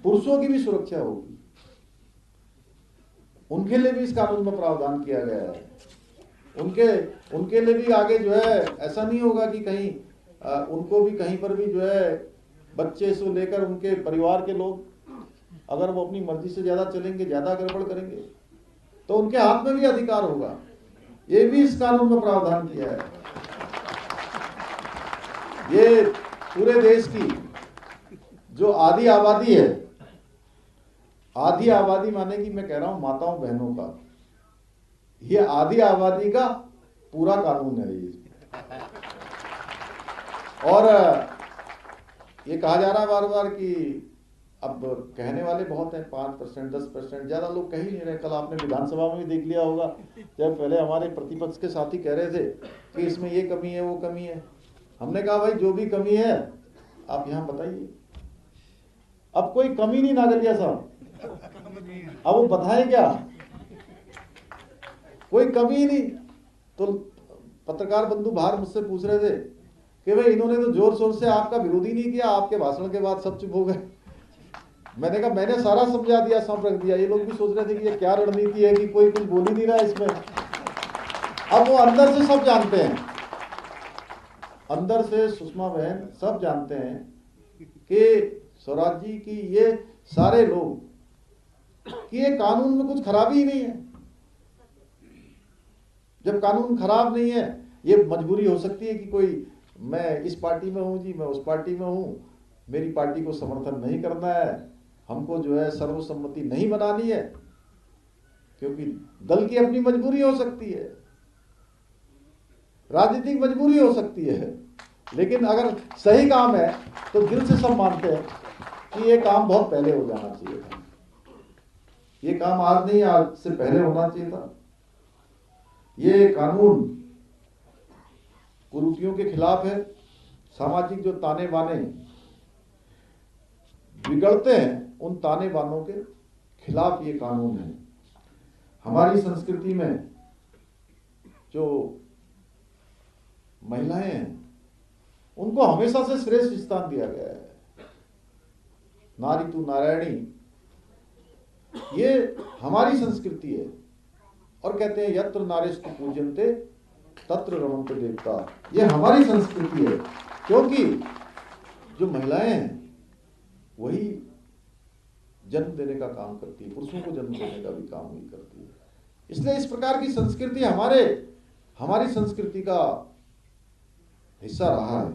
पुरुषों की भी सुरक्षा होगी, उनके लिए भी इस कानून में प्रावधान किया गया है। उनके लिए भी आगे जो है ऐसा नहीं होगा कि कहीं उनको भी कहीं पर भी जो है बच्चे से लेकर उनके परिवार के लोग अगर वो अपनी मर्जी से ज्यादा चलेंगे, ज्यादा गड़बड़ करेंगे, तो उनके हाथ में भी अधिकार होगा। ये भी इस कानून में प्रावधान किया है। ये पूरे देश की जो आधी आबादी है, आधी आबादी माने कि मैं कह रहा हूं माताओं बहनों का, ये आधी आबादी का पूरा कानून है ये। और ये कहा जा रहा है बार बार कि अब कहने वाले बहुत हैं, 5%, 10%, ज्यादा लोग कह ही नहीं रहे। कल आपने विधानसभा में भी देख लिया होगा, जब पहले हमारे प्रतिपक्ष के साथी कह रहे थे कि इसमें ये कमी है, वो कमी है। हमने कहा भाई जो भी कमी है आप यहां बताइए। अब कोई कमी नहीं नागरिया साहब, अब वो बताएं क्या, कोई कमी नहीं। तो पत्रकार बंधु बाहर मुझसे पूछ रहे थे कि भाई इन्होंने तो जोर शोर से आपका विरोध ही नहीं किया, आपके भाषण के बाद सब चुप हो गए। मैंने कहा मैंने सारा समझा दिया, सब रख दिया। ये लोग भी सोच रहे थे कि ये क्या रणनीति है कि कोई कुछ बोल ही नहीं रहा इसमें। अब वो अंदर से सब जानते हैं, अंदर से सुषमा बहन सब जानते हैं कि स्वराज जी की ये सारे लोग कि ये कानून में कुछ खराबी ही नहीं है। जब कानून खराब नहीं है, ये मजबूरी हो सकती है कि कोई मैं इस पार्टी में हूं जी, मैं उस पार्टी में हूं, मेरी पार्टी को समर्थन नहीं करना है, हमको जो है सर्वसम्मति नहीं बनानी है, क्योंकि दल की अपनी मजबूरी हो सकती है, राजनीतिक मजबूरी हो सकती है। लेकिन अगर सही काम है तो दिल से सब मानते हैं कि ये काम बहुत पहले हो जाना चाहिए था, ये काम आज नहीं, आज से पहले होना चाहिए था। ये कानून कुरीतियों के खिलाफ है। सामाजिक जो ताने बाने बिगड़ते हैं, उन ताने बानों के खिलाफ ये कानून है। हमारी संस्कृति में जो महिलाएं हैं उनको हमेशा से श्रेष्ठ स्थान दिया गया है। नारी तू नारायणी, ये हमारी संस्कृति है। और कहते हैं यत्र नारीस्तु पूज्यन्ते तत्र रमन्ते देवता, ये हमारी संस्कृति है। क्योंकि जो महिलाएं हैं वही जन्म देने का काम करती है, पुरुषों को जन्म देने का भी काम वही करती है। इसलिए इस प्रकार की संस्कृति हमारी संस्कृति का हिस्सा रहा है।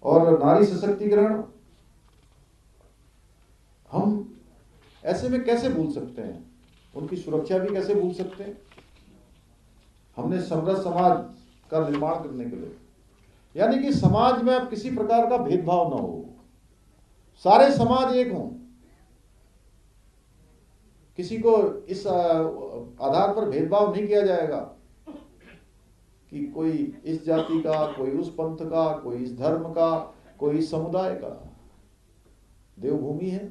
और नारी सशक्तिकरण हम ऐसे में कैसे भूल सकते हैं, उनकी सुरक्षा भी कैसे भूल सकते हैं। हमने समृद्ध समाज का निर्माण करने के लिए, यानी कि समाज में अब किसी प्रकार का भेदभाव न हो, सारे समाज एक हों, किसी को इस आधार पर भेदभाव नहीं किया जाएगा कि कोई इस जाति का, कोई उस पंथ का, कोई इस धर्म का, कोई इस समुदाय का। देवभूमि है,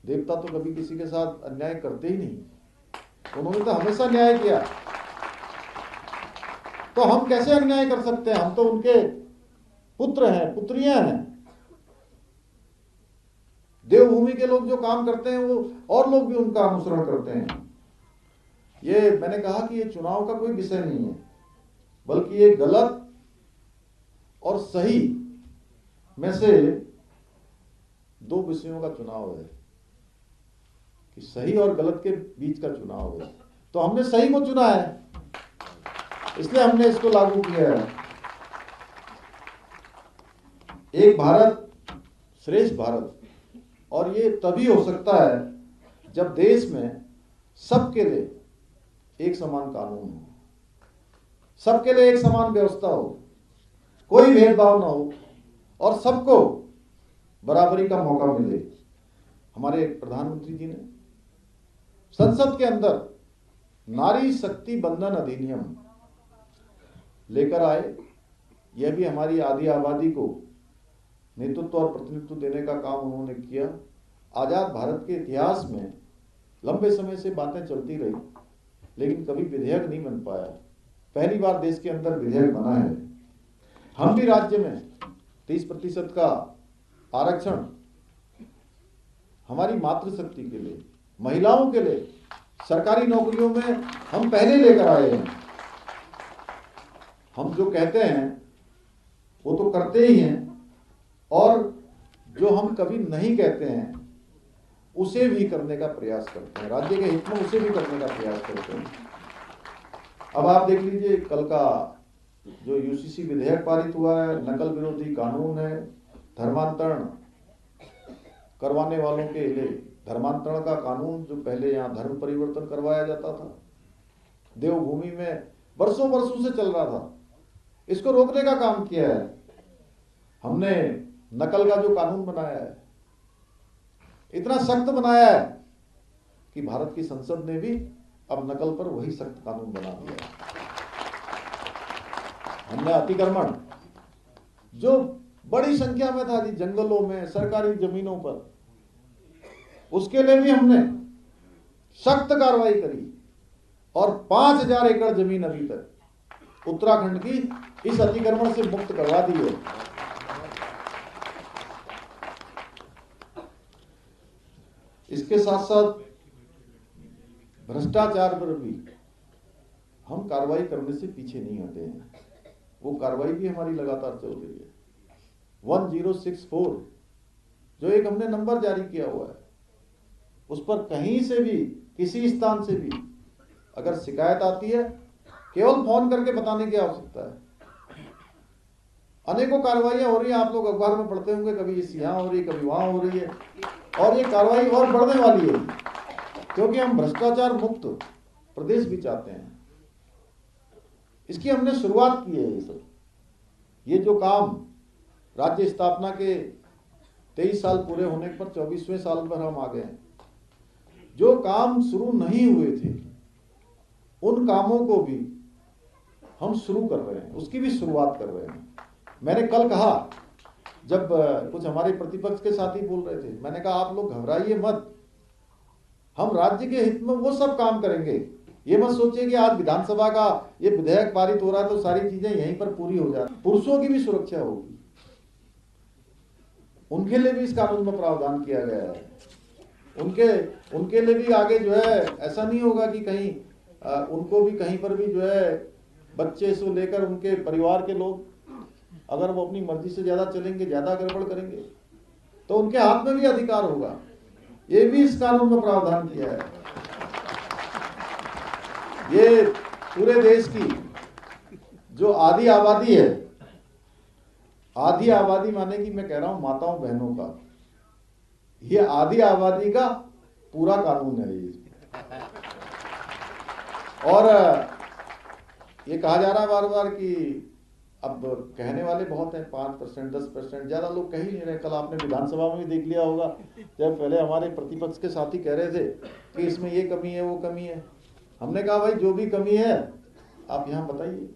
देवता तो कभी किसी के साथ अन्याय करते ही नहीं, उन्होंने तो हमेशा न्याय किया। तो हम कैसे अन्याय कर सकते हैं, हम तो उनके पुत्र हैं, पुत्रियां हैं। देवभूमि के लोग जो काम करते हैं वो और लोग भी उनका अनुसरण करते हैं। ये मैंने कहा कि ये चुनाव का कोई विषय नहीं है, बल्कि ये गलत और सही में से दो विषयों का चुनाव है, कि सही और गलत के बीच का चुनाव है। तो हमने सही को चुना है, इसलिए हमने इसको लागू किया है। एक भारत श्रेष्ठ भारत, और ये तभी हो सकता है जब देश में सबके लिए एक समान कानून हो, सबके लिए एक समान व्यवस्था हो, कोई भेदभाव ना हो और सबको बराबरी का मौका मिले। हमारे प्रधानमंत्री जी ने संसद के अंदर नारी शक्ति बंधन अधिनियम लेकर आए। यह भी हमारी आधी आबादी को नेतृत्व और प्रतिनिधित्व देने का काम उन्होंने किया। आजाद भारत के इतिहास में लंबे समय से बातें चलती रही, लेकिन कभी विधेयक नहीं बन पाया। पहली बार देश के अंदर विधेयक बना है। हम भी राज्य में 30% का आरक्षण हमारी मातृशक्ति के लिए, महिलाओं के लिए सरकारी नौकरियों में हम पहले लेकर आए हैं। हम जो कहते हैं वो तो करते ही हैं, और जो हम कभी नहीं कहते हैं उसे भी करने का प्रयास करते हैं, राज्य के हित में उसे भी करने का प्रयास करते हैं। अब आप देख लीजिए, कल का जो यूसीसी विधेयक पारित हुआ है, नकल विरोधी कानून है, धर्मांतरण करवाने वालों के लिए धर्मांतरण का कानून, जो पहले यहाँ धर्म परिवर्तन करवाया जाता था देवभूमि में, वर्षों वर्षों से चल रहा था, इसको रोकने का काम किया है हमने। नकल का जो कानून बनाया है, इतना सख्त बनाया है कि भारत की संसद ने भी अब नकल पर वही सख्त कानून बना दिया। हमने अतिक्रमण, जो बड़ी संख्या में था जी, जंगलों में, सरकारी जमीनों पर, उसके लिए भी हमने सख्त कार्रवाई करी, और 5000 एकड़ जमीन अभी तक उत्तराखंड की इस अतिक्रमण से मुक्त करवा दी है। इसके साथ साथ भ्रष्टाचार पर भी हम कार्रवाई करने से पीछे नहीं हटे हैं, वो कार्रवाई भी हमारी लगातार चल रही है। 1064 जो एक हमने नंबर जारी किया हुआ है, उस पर कहीं से भी, किसी स्थान से भी अगर शिकायत आती है, केवल फोन करके बताने की आवश्यकता है। अनेकों कार्रवाइयां हो रही हैं, आप लोग अखबार में पढ़ते होंगे, कभी इस यहाँ हो रही है, कभी वहां हो रही है, और ये कार्रवाई और बढ़ने वाली है, क्योंकि हम भ्रष्टाचार मुक्त प्रदेश भी चाहते हैं। इसकी हमने शुरुआत की है। ये जो काम राज्य स्थापना के 23 साल पूरे होने पर 24वें साल पर हम आ गए हैं, जो काम शुरू नहीं हुए थे उन कामों को भी हम शुरू कर रहे हैं, उसकी भी शुरुआत कर रहे हैं। मैंने कल कहा, जब कुछ हमारे प्रतिपक्ष के साथी बोल रहे थे, मैंने कहा आप लोग घबराइए मत, हम राज्य के हित में वो सब काम करेंगे। ये मत सोचिए कि आज विधानसभा का ये विधेयक पारित हो रहा है तो सारी चीजें यहीं पर पूरी हो जाए। पुरुषों की भी सुरक्षा होगी, उनके लिए भी इस कानून में प्रावधान किया गया है। उनके लिए भी आगे जो है ऐसा नहीं होगा कि कहीं उनको भी कहीं पर भी जो है बच्चे से लेकर उनके परिवार के लोग, अगर वो अपनी मर्जी से ज्यादा चलेंगे, ज्यादा गड़बड़ करेंगे, तो उनके हाथ में भी अधिकार होगा। ये भी इस कानून में प्रावधान किया है। ये पूरे देश की जो आधी आबादी है, आधी आबादी माने कि मैं कह रहा हूं माताओं बहनों का, ये आधी आबादी का पूरा कानून है ये। और ये कहा जा रहा है बार बार कि अब कहने वाले बहुत हैं, 5%, 10%, ज्यादा लोग कह ही नहीं रहे। कल आपने विधानसभा में भी देख लिया होगा, जब पहले हमारे प्रतिपक्ष के साथी कह रहे थे कि इसमें ये कमी है, वो कमी है। हमने कहा भाई जो भी कमी है आप यहाँ बताइए।